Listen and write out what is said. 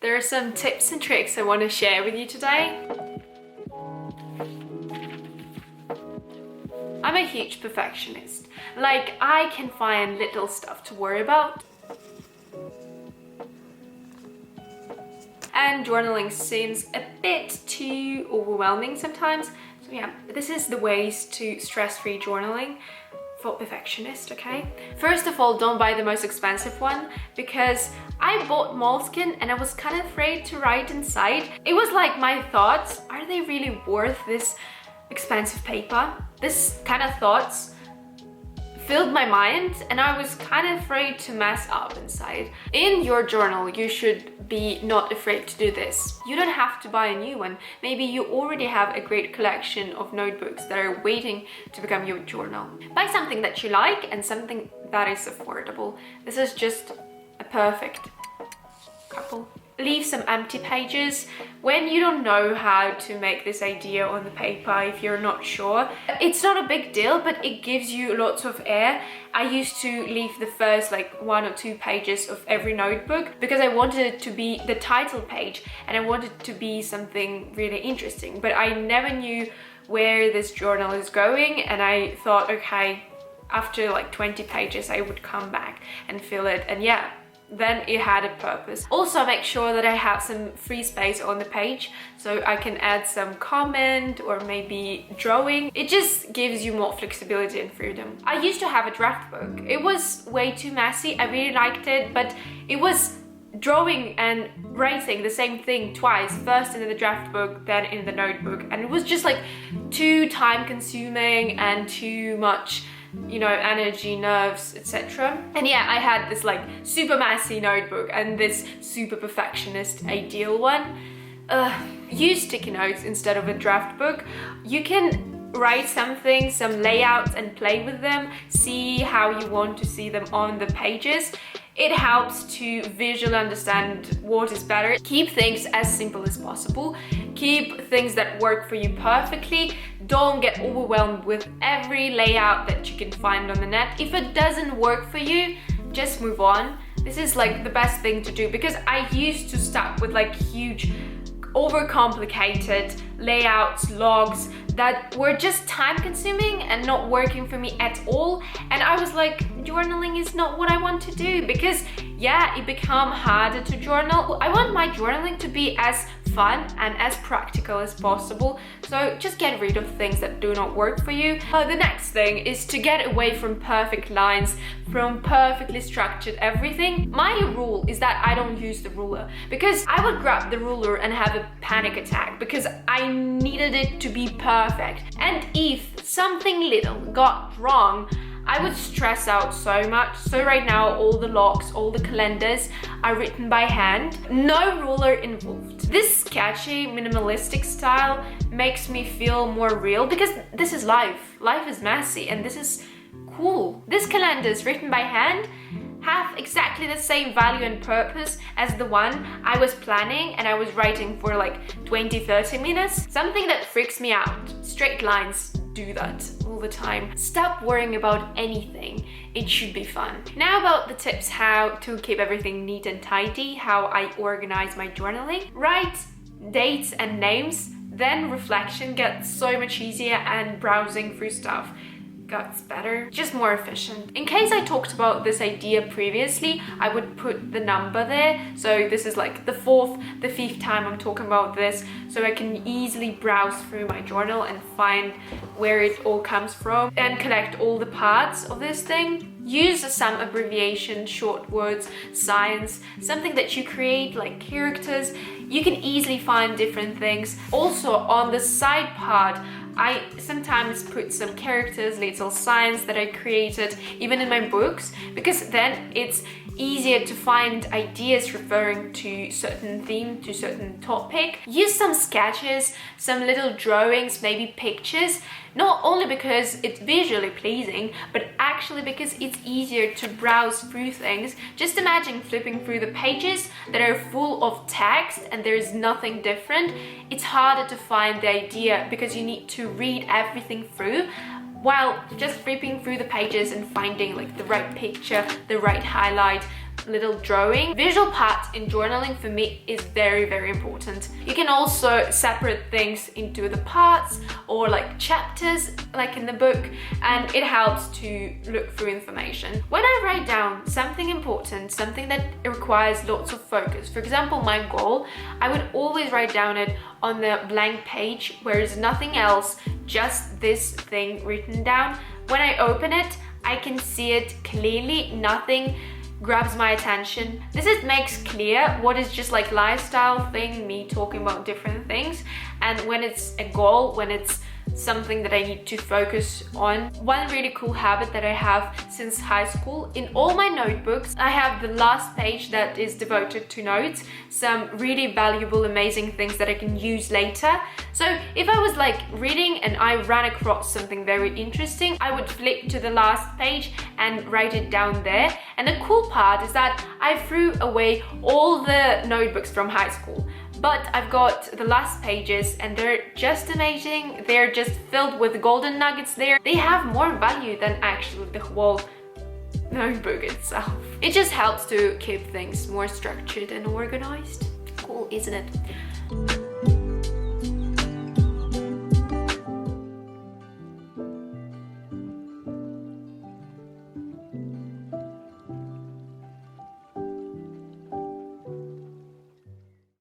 There are some tips and tricks I want to share with you today. I'm a huge perfectionist. Like, I can find little stuff to worry about. And journaling seems a bit too overwhelming sometimes. So yeah, this is the ways to stress-free journaling for perfectionists, okay? First of all, don't buy the most expensive one, because I bought Moleskine and I was kind of afraid to write inside. It was like my thoughts, are they really worth this expensive paper? This kind of thoughts filled my mind and I was kind of afraid to mess up inside. In your journal, you should be not afraid to do this. You don't have to buy a new one. Maybe you already have a great collection of notebooks that are waiting to become your journal. Buy something that you like and something that is affordable. This is just a perfect couple. Leave some empty pages when you don't know how to make this idea on the paper, if you're not sure. It's not a big deal, but it gives you lots of air. I used to leave the first like 1 or 2 pages of every notebook because I wanted it to be the title page and I wanted it to be something really interesting, but I never knew where this journal is going, and I thought, okay, after like 20 pages I would come back and fill it, and yeah, then it had a purpose. Also, make sure that I have some free space on the page so I can add some comment or maybe drawing. It just gives you more flexibility and freedom. I used to have a draft book. It was way too messy. I really liked it, but it was drawing and writing the same thing twice, first in the draft book, then in the notebook, and it was just like too time consuming and too much, you know, energy, nerves, etc. And yeah, I had this like super messy notebook and this super perfectionist ideal one. Use sticky notes instead of a draft book. You can write something, some layouts, and play with them. See how you want to see them on the pages. It helps to visually understand what is better. Keep things as simple as possible. Keep things that work for you perfectly. Don't get overwhelmed with every layout that you can find on the net. If it doesn't work for you, just move on. This is like the best thing to do, because I used to start with like huge, overcomplicated layouts, logs that were just time consuming and not working for me at all. And I was like, journaling is not what I want to do, because yeah, it became harder to journal. I want my journaling to be as fun and as practical as possible. So just get rid of things that do not work for you. The next thing is to get away from perfect lines, from perfectly structured everything. My rule is that I don't use the ruler, because I would grab the ruler and have a panic attack because I needed it to be perfect. And if something little got wrong, I would stress out so much. So right now, all the logs, all the calendars are written by hand. No ruler involved. This sketchy, minimalistic style makes me feel more real, because this is life. Life is messy and this is cool. These calendars written by hand have exactly the same value and purpose as the one I was planning and I was writing for like 20-30 minutes. Something that freaks me out. Straight lines do that all the time. Stop worrying about anything. It should be fun. Now about the tips how to keep everything neat and tidy, how I organize my journaling. Write dates and names, then reflection gets so much easier and browsing through stuff gets better, just more efficient. In case I talked about this idea previously, I would put the number there. So this is like the 4th, the 5th time I'm talking about this, so I can easily browse through my journal and find where it all comes from and connect all the parts of this thing. Use some abbreviation, short words, signs, something that you create like characters. You can easily find different things. Also on the side part, I sometimes put some characters, little signs that I created even in my books, because then it's easier to find ideas referring to certain theme, to certain topic. Use some sketches, some little drawings, maybe pictures, not only because it's visually pleasing, but actually because it's easier to browse through things. Just imagine flipping through the pages that are full of text and there is nothing different. It's harder to find the idea because you need to read everything through, while just flipping through the pages and finding like the right picture, the right highlight, little drawing. Visual part in journaling for me is very, very important. You can also separate things into the parts or like chapters like in the book, and it helps to look through information. When I write down something important, something that requires lots of focus, for example my goal, I would always write down it on the blank page where there's nothing else, just this thing written down. When I open it, I can see it clearly, nothing grabs my attention. This makes clear what is just like lifestyle thing, me talking about different things, and when it's a goal, when it's something that I need to focus on. One really cool habit that I have since high school, in all my notebooks, I have the last page that is devoted to notes, some really valuable, amazing things that I can use later. So if I was like reading and I ran across something very interesting, I would flip to the last page and write it down there. And the cool part is that I threw away all the notebooks from high school, but I've got the last pages and they're just amazing. They're just filled with golden nuggets there. They have more value than actually the whole notebook itself. It just helps to keep things more structured and organized. Cool, isn't it?